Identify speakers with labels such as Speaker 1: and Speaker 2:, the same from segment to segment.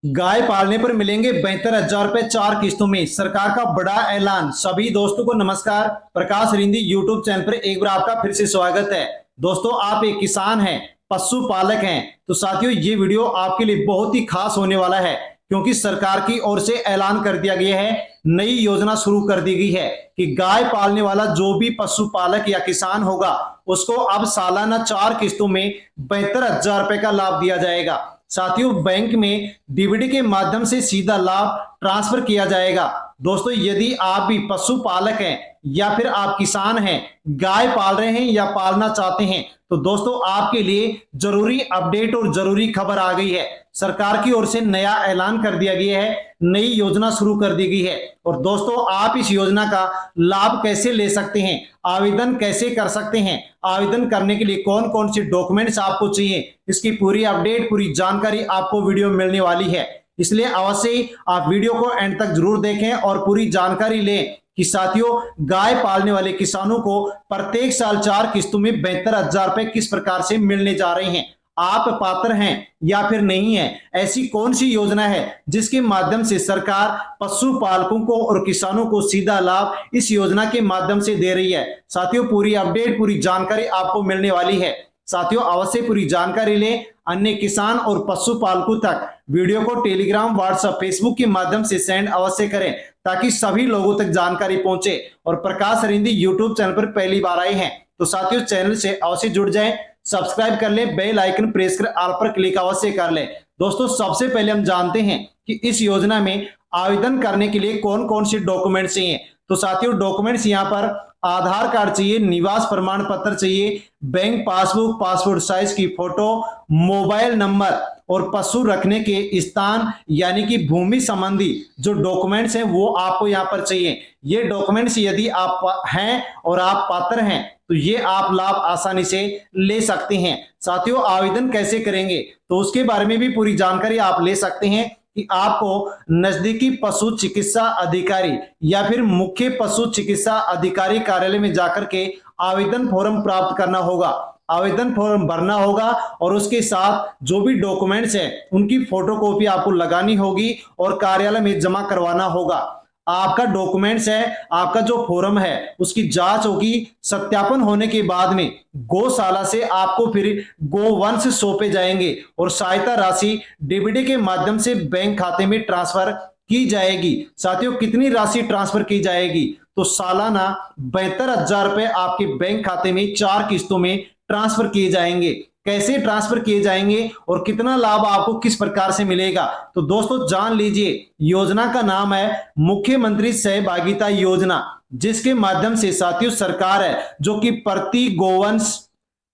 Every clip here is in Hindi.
Speaker 1: गाय पालने पर मिलेंगे 72,000 रुपए 4 किस्तों में। सरकार का बड़ा ऐलान। सभी दोस्तों को नमस्कार। प्रकाश रिंदी यूट्यूब चैनल पर एक बार आपका फिर से स्वागत है। दोस्तों, आप एक किसान हैं, पशुपालक हैं, तो साथियों ये वीडियो आपके लिए बहुत ही खास होने वाला है, क्योंकि सरकार की ओर से ऐलान कर दिया गया है, नई योजना शुरू कर दी गई है कि गाय पालने वाला जो भी पशुपालक या किसान होगा उसको अब सालाना 4 किस्तों में 72,000 रुपए का लाभ दिया जाएगा। साथियों, बैंक में डीबीडी के माध्यम से सीधा लाभ ट्रांसफर किया जाएगा। दोस्तों, यदि आप भी पशुपालक हैं या फिर आप किसान हैं, गाय पाल रहे हैं या पालना चाहते हैं, तो दोस्तों आपके लिए जरूरी अपडेट और जरूरी खबर आ गई है। सरकार की ओर से नया ऐलान कर दिया गया है, नई योजना शुरू कर दी गई है। और दोस्तों, आप इस योजना का लाभ कैसे ले सकते हैं, आवेदन कैसे कर सकते हैं, आवेदन करने के लिए कौन कौन से डॉक्यूमेंट्स आपको चाहिए, इसकी पूरी अपडेट, पूरी जानकारी आपको वीडियो में मिलने वाली है। इसलिए अवश्य आप वीडियो को एंड तक जरूर देखें और पूरी जानकारी लें कि साथियों, गाय पालने वाले किसानों को प्रत्येक साल 4 किस्तों में 72,000 रुपए किस प्रकार से मिलने जा रहे हैं। आप पात्र हैं या फिर नहीं है, ऐसी कौन सी योजना है जिसके माध्यम से सरकार पशुपालकों को और किसानों को सीधा लाभ इस योजना के माध्यम से दे रही है। साथियों, पूरी अपडेट, पूरी जानकारी आपको मिलने वाली है। साथियों, अवश्य पूरी जानकारी लें। अन्य किसान और पशुपालकों तक वीडियो को टेलीग्राम, व्हाट्सएप, फेसबुक के माध्यम से सेंड अवश्य करें, ताकि सभी लोगों तक जानकारी पहुंचे। और प्रकाश रिंदी यूट्यूब चैनल पर पहली बार आए हैं तो साथियों चैनल से अवश्य जुड़ जाएं, सब्सक्राइब कर लें, बेल आइकन प्रेस कर ऑल पर क्लिक अवश्य कर लें। दोस्तों, सबसे पहले हम जानते हैं कि इस योजना में आवेदन करने के लिए कौन कौन से डॉक्यूमेंट चाहिए। तो साथियों, डॉक्यूमेंट्स यहाँ पर आधार कार्ड चाहिए, निवास प्रमाण पत्र चाहिए, बैंक पासबुक, पासपोर्ट साइज की फोटो, मोबाइल नंबर और पशु रखने के स्थान यानी कि भूमि संबंधी जो डॉक्यूमेंट्स हैं वो आपको यहाँ पर चाहिए। ये डॉक्यूमेंट्स यदि आप हैं और आप पात्र हैं तो ये आप लाभ आसानी से ले सकते हैं। साथियों, आवेदन कैसे करेंगे तो उसके बारे में भी पूरी जानकारी आप ले सकते हैं कि आपको नजदीकी पशु चिकित्सा अधिकारी या फिर मुख्य पशु चिकित्सा अधिकारी कार्यालय में जाकर के आवेदन फॉर्म प्राप्त करना होगा, आवेदन फॉर्म भरना होगा और उसके साथ जो भी डॉक्यूमेंट्स हैं उनकी फोटोकॉपी आपको लगानी होगी और कार्यालय में जमा करवाना होगा। आपका डॉक्यूमेंट्स है, आपका जो फॉर्म है उसकी जांच होगी, सत्यापन होने के बाद में गौशाला से आपको फिर गोवंश सौंपे जाएंगे और सहायता राशि डीबीडी के माध्यम से बैंक खाते में ट्रांसफर की जाएगी। साथियों, कितनी राशि ट्रांसफर की जाएगी तो सालाना 72,000 रुपए आपके बैंक खाते में 4 किस्तों में ट्रांसफर किए जाएंगे। कैसे ट्रांसफर किए जाएंगे और कितना लाभ आपको किस प्रकार से मिलेगा तो दोस्तों जान लीजिए। योजना का नाम है मुख्यमंत्री सहभागिता योजना, जिसके माध्यम से साथियों सरकार है जो कि प्रति गोवंश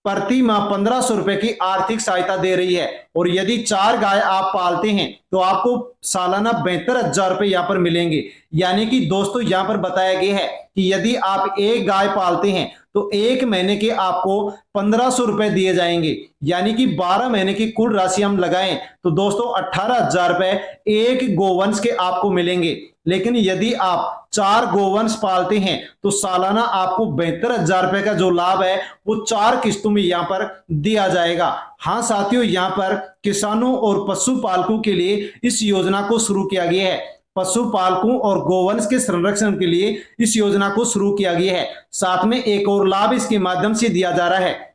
Speaker 1: प्रति माह 1,500 रुपए की आर्थिक सहायता दे रही है। और यदि 4 गाय आप पालते हैं तो आपको सालाना 72,000 रुपए यहाँ पर मिलेंगे। यानी कि दोस्तों यहाँ पर बताया गया है कि यदि आप एक गाय पालते हैं तो 1 महीने के आपको 1,500 रुपए दिए जाएंगे, यानी कि 12 महीने की कुल राशि हम लगाएं तो दोस्तों 18,000 रुपए एक गोवंश के आपको मिलेंगे। लेकिन यदि आप 4 गोवंश पालते हैं तो सालाना आपको 72,000 रुपए का जो लाभ है वो 4 किस्तों में यहाँ पर दिया जाएगा। हाँ साथियों, यहाँ पर किसानों और पशुपालकों के लिए इस योजना को शुरू किया गया है। पशुपालकों और गोवंश के संरक्षण के लिए इस योजना को शुरू किया गया है। साथ में एक और लाभ इसके माध्यम से दिया जा रहा है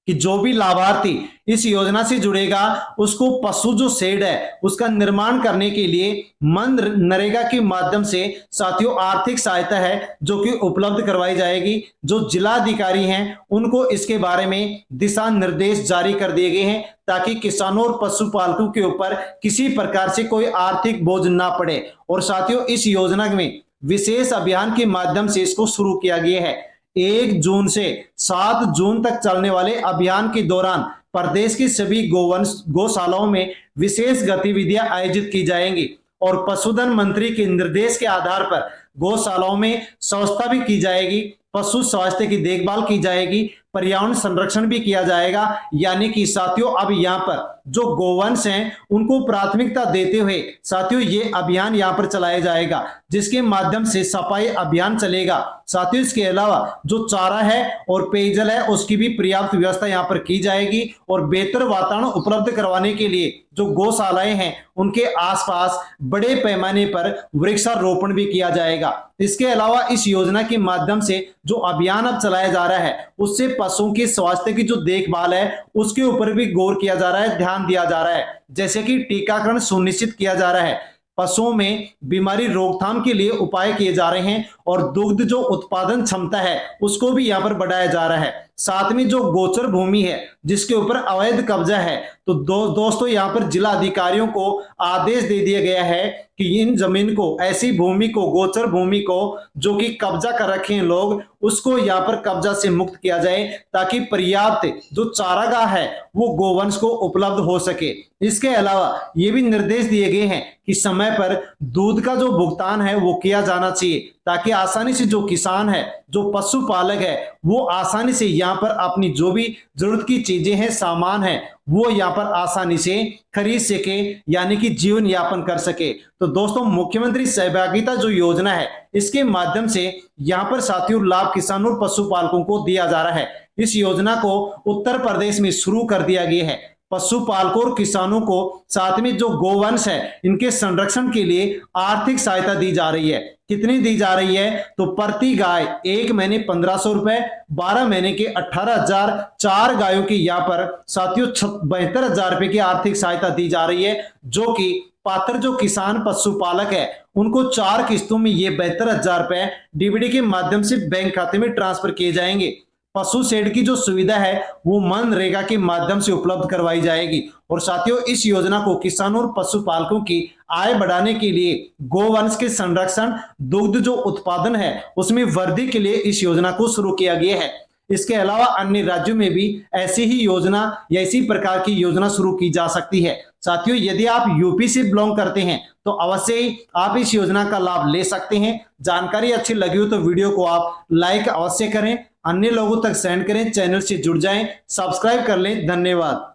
Speaker 1: कि जो भी लाभार्थी इस योजना से जुड़ेगा उसको पशु जो शेड है उसका निर्माण करने के लिए मनरेगा के माध्यम से साथियों आर्थिक सहायता है जो कि उपलब्ध करवाई जाएगी। जो जिलाधिकारी हैं उनको इसके बारे में दिशा निर्देश जारी कर दिए गए हैं, ताकि किसानों और पशुपालकों के ऊपर किसी प्रकार से कोई आर्थिक बोझ ना पड़े। और साथियों, इस योजना में विशेष अभियान के माध्यम से इसको शुरू किया गया है। 1 जून से 7 जून तक चलने वाले अभियान के दौरान प्रदेश की सभी गौशालाओं में विशेष गतिविधियां आयोजित की जाएंगी और पशुधन मंत्री के निर्देश के आधार पर गौशालाओं में स्वच्छता भी की जाएगी, पशु स्वास्थ्य की देखभाल की जाएगी, पर्यावरण संरक्षण भी किया जाएगा। यानी कि साथियों अब यहाँ पर जो गोवंश हैं उनको प्राथमिकता देते हुए साथियों ये अभियान यहाँ पर चलाया जाएगा, जिसके माध्यम से सफाई अभियान चलेगा। साथियों इसके अलावा जो चारा है और पेयजल है उसकी भी पर्याप्त व्यवस्था यहाँ पर की जाएगी और बेहतर वातावरण उपलब्ध करवाने के लिए जो गौशालाएं हैं उनके आसपास बड़े पैमाने पर वृक्षारोपण भी किया जाएगा। इसके अलावा इस योजना के माध्यम से जो अभियान अब चलाया जा रहा है उससे पशुओं के स्वास्थ्य की जो देखभाल है उसके ऊपर भी गौर किया जा रहा है, ध्यान दिया जा रहा है, जैसे कि टीकाकरण सुनिश्चित किया जा रहा है, पशुओं में बीमारी रोकथाम के लिए उपाय किए जा रहे हैं और दुग्ध जो उत्पादन क्षमता है उसको भी यहाँ पर बढ़ाया जा रहा है। साथ में जो गोचर भूमि है जिसके ऊपर अवैध कब्जा है तो दोस्तों यहाँ पर जिला अधिकारियों को आदेश दे दिया गया है कि इन जमीन को, ऐसी भूमि को, गोचर भूमि को जो कि कब्जा कर रखे हैं लोग, उसको यहाँ पर कब्जा से मुक्त किया जाए ताकि पर्याप्त जो चारागाह है वो गोवंश को उपलब्ध हो सके। इसके अलावा ये भी निर्देश दिए गए हैं कि समय पर दूध का जो भुगतान है वो किया जाना चाहिए ताकि आसानी से जो किसान है, जो पशुपालक है, वो आसानी से यहाँ पर अपनी जो भी जरूरत की चीजें हैं, सामान है, वो यहाँ पर आसानी से खरीद सके, यानी कि जीवन यापन कर सके। तो दोस्तों मुख्यमंत्री सहभागिता जो योजना है इसके माध्यम से यहाँ पर साथियों लाभ किसानों और पशुपालकों को दिया जा रहा है। इस योजना को उत्तर प्रदेश में शुरू कर दिया गया है। पशुपालकों और किसानों को साथ में जो गोवंश है इनके संरक्षण के लिए आर्थिक सहायता दी जा रही है। कितनी दी जा रही है तो प्रति गाय 1 महीने 1500 रुपए, 12 महीने के 18,000, 4 गायों की यहाँ पर साथियों 72,000 रुपए की आर्थिक सहायता दी जा रही है, जो कि पात्र जो किसान पशुपालक है उनको 4 किस्तों में ये 72,000 रुपए डीबीटी के माध्यम से बैंक खाते में ट्रांसफर किए जाएंगे। पशु शेड की जो सुविधा है वो मनरेगा के माध्यम से उपलब्ध करवाई जाएगी। और साथियों इस योजना को किसानों और पशुपालकों की आय बढ़ाने के लिए, गोवंश के संरक्षण, दुग्ध जो उत्पादन है उसमें वृद्धि के लिए इस योजना को शुरू किया गया है। इसके अलावा अन्य राज्यों में भी ऐसी ही योजना या इसी प्रकार की योजना शुरू की जा सकती है। साथियों यदि आप यूपी से बिलोंग करते हैं तो अवश्य ही आप इस योजना का लाभ ले सकते हैं। जानकारी अच्छी लगी हो तो वीडियो को आप लाइक अवश्य करें, अन्य लोगों तक सेंड करें, चैनल से जुड़ जाएं, सब्सक्राइब कर लें। धन्यवाद।